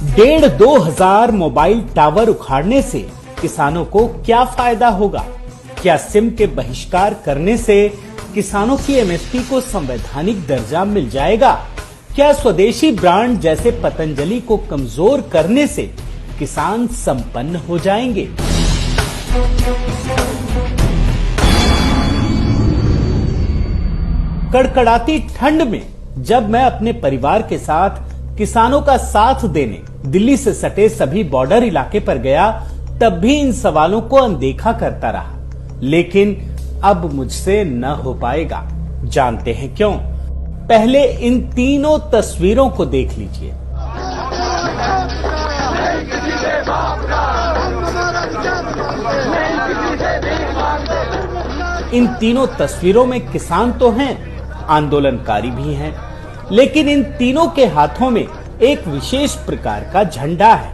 1,500-2,000 mobile tower उखाड़ने से किसानों को क्या फायदा होगा? क्या सिम के बहिष्कार करने से किसानों की एमएसपी को संवैधानिक दर्जा मिल जाएगा? क्या स्वदेशी ब्रांड जैसे पतंजलि को कमजोर करने से किसान संपन्न हो जाएंगे? कड़कड़ाती ठंड में जब मैं अपने परिवार के साथ किसानों का साथ देने दिल्ली से सटे सभी बॉर्डर इलाके पर गया, तब भी इन सवालों को अनदेखा करता रहा। लेकिन अब मुझसे न हो पाएगा। जानते हैं क्यों? पहले इन तीनों तस्वीरों को देख लीजिए। इन तीनों तस्वीरों में किसान तो हैं, आंदोलनकारी भी हैं, लेकिन इन तीनों के हाथों में एक विशेष प्रकार का झंडा है।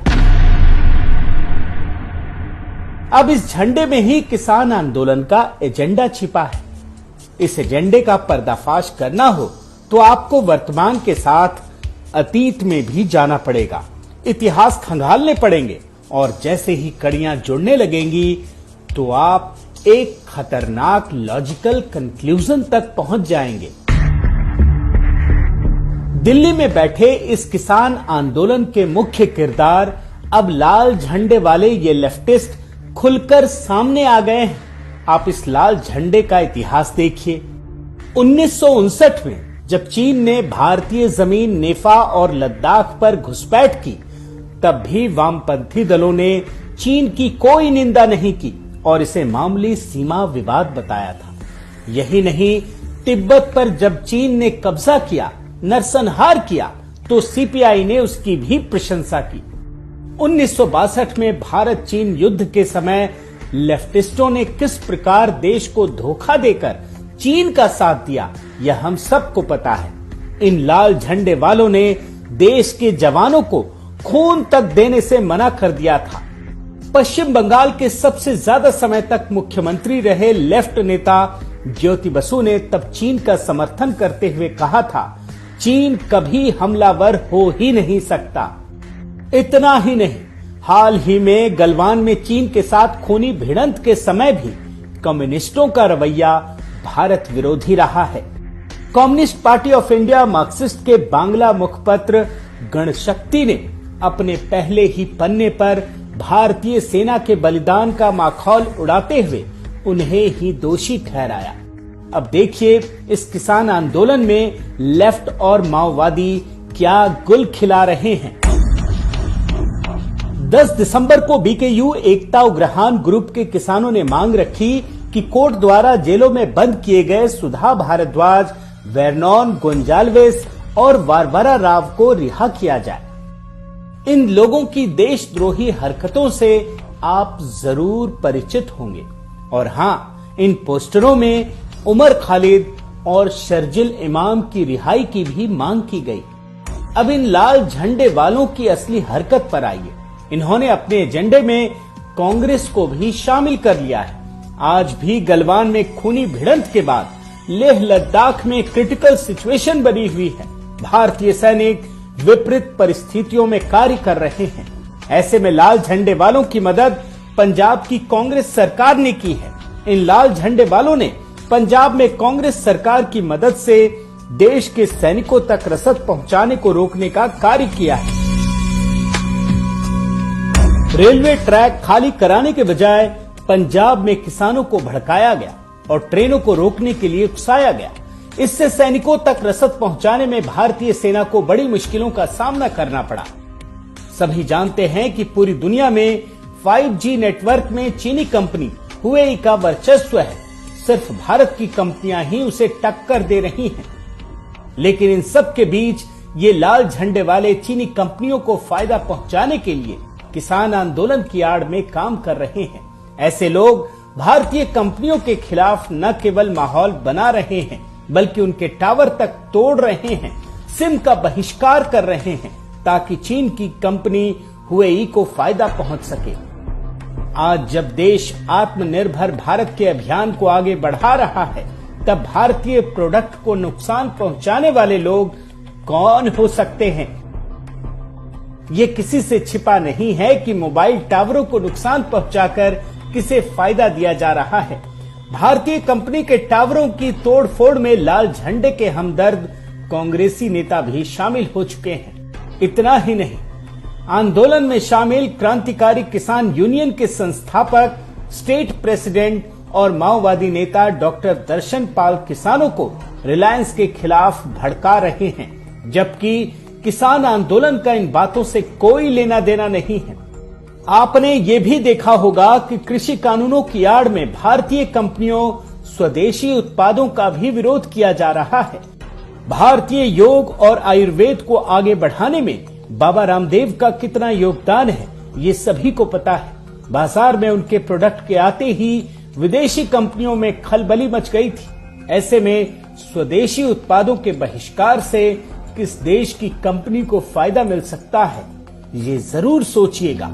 अब इस झंडे में ही किसान आंदोलन का एजेंडा छिपा है। इस एजेंडे का पर्दाफाश करना हो तो आपको वर्तमान के साथ अतीत में भी जाना पड़ेगा, इतिहास खंगालने पड़ेंगे, और जैसे ही कड़ियां जुड़ने लगेंगी तो आप एक खतरनाक लॉजिकल कंक्लूजन तक पहुंच जाएंगे। दिल्ली में बैठे इस किसान आंदोलन के मुख्य किरदार अब लाल झंडे वाले ये लेफ्टिस्ट खुलकर सामने आ गए हैं। आप इस लाल झंडे का इतिहास देखिए। 1959 में जब चीन ने भारतीय जमीन नेफा और लद्दाख पर घुसपैठ की, तब भी वामपंथी दलों ने चीन की कोई निंदा नहीं की और इसे मामूली सीमा विवाद बताया था। यही नहीं, तिब्बत पर जब चीन ने कब्जा किया, नरसंहार किया, तो सीपीआई ने उसकी भी प्रशंसा की। 1962 में भारत चीन युद्ध के समय लेफ्टिस्टों ने किस प्रकार देश को धोखा देकर चीन का साथ दिया, यह हम सबको पता है। इन लाल झंडे वालों ने देश के जवानों को खून तक देने से मना कर दिया था। पश्चिम बंगाल के सबसे ज्यादा समय तक मुख्यमंत्री रहे लेफ्ट नेता ज्योति बसु ने तब चीन का समर्थन करते हुए कहा था, चीन कभी हमलावर हो ही नहीं सकता। इतना ही नहीं, हाल ही में गलवान में चीन के साथ खूनी भिड़ंत के समय भी कम्युनिस्टों का रवैया भारत विरोधी रहा है। Communist party of India Marxist के बांग्ला मुखपत्र गणशक्ति ने अपने पहले ही पन्ने पर भारतीय सेना के बलिदान का माखौल उड़ाते हुए उन्हें ही दोषी ठहराया। अब देखिए इस किसान आंदोलन में लेफ्ट और माओवादी क्या गुल खिला रहे हैं। 10 दिसंबर को बीकेयू एकता उग्रहान ग्रुप के किसानों ने मांग रखी कि कोर्ट द्वारा जेलों में बंद किए गए सुधा भारद्वाज, वेर्नॉन गोंजाल्वेस और वारवरा राव को रिहा किया जाए। इन लोगों की देशद्रोही हरकतों से आप जरूर परिचित होंगे। और हाँ, इन पोस्टरों में उमर खालिद और शर्जिल इमाम की रिहाई की भी मांग की गई। अब इन लाल झंडे वालों की असली हरकत पर आइए। इन्होंने अपने एजेंडे में कांग्रेस को भी शामिल कर लिया है। आज भी गलवान में खूनी भिड़ंत के बाद लेह लद्दाख में क्रिटिकल सिचुएशन बनी हुई है। भारतीय सैनिक विपरीत परिस्थितियों में कार्य कर रहे हैं। ऐसे में लाल झंडे वालों की मदद पंजाब की कांग्रेस सरकार ने की है। इन लाल झंडे वालों ने पंजाब में कांग्रेस सरकार की मदद से देश के सैनिकों तक रसद पहुंचाने को रोकने का कार्य किया है। रेलवे ट्रैक खाली कराने के बजाय पंजाब में किसानों को भड़काया गया और ट्रेनों को रोकने के लिए उकसाया गया। इससे सैनिकों तक रसद पहुंचाने में भारतीय सेना को बड़ी मुश्किलों का सामना करना पड़ा। सभी जानते हैं कि पूरी दुनिया में 5G नेटवर्क में चीनी कंपनी हुएई का वर्चस्व है। सिर्फ भारत की कंपनियां ही उसे टक्कर दे रही हैं। लेकिन इन सब के बीच ये लाल झंडे वाले चीनी कंपनियों को फायदा पहुंचाने के लिए किसान आंदोलन की आड़ में काम कर रहे हैं। ऐसे लोग भारतीय कंपनियों के खिलाफ न केवल माहौल बना रहे हैं, बल्कि उनके टावर तक तोड़ रहे हैं, सिम का बहिष्कार कर रहे हैं, ताकि चीन की कंपनी हुएई को फायदा पहुंच सके। आज जब देश आत्मनिर्भर भारत के अभियान को आगे बढ़ा रहा है, तब भारतीय प्रोडक्ट को नुकसान पहुंचाने वाले लोग कौन हो सकते हैं? ये किसी से छिपा नहीं है कि मोबाइल टावरों को नुकसान पहुंचाकर किसे फायदा दिया जा रहा है। भारतीय कंपनी के टावरों की तोड़फोड़ में लाल झंडे के हमदर्द कांग्रेसी नेता भी शामिल हो चुके हैं। इतना ही नहीं, आंदोलन में शामिल क्रांतिकारी किसान यूनियन के संस्थापक, स्टेट प्रेसिडेंट और माओवादी नेता डॉक्टर दर्शन पाल किसानों को रिलायंस के खिलाफ भड़का रहे हैं, जबकि किसान आंदोलन का इन बातों से कोई लेना देना नहीं है। आपने ये भी देखा होगा कि कृषि कानूनों की आड़ में भारतीय कंपनियों, स्वदेशी उत्पादों का भी विरोध किया जा रहा है। भारतीय योग और आयुर्वेद को आगे बढ़ाने में बाबा रामदेव का कितना योगदान है, ये सभी को पता है। बाजार में उनके प्रोडक्ट के आते ही विदेशी कंपनियों में खलबली मच गई थी। ऐसे में स्वदेशी उत्पादों के बहिष्कार से किस देश की कंपनी को फायदा मिल सकता है, ये जरूर सोचिएगा।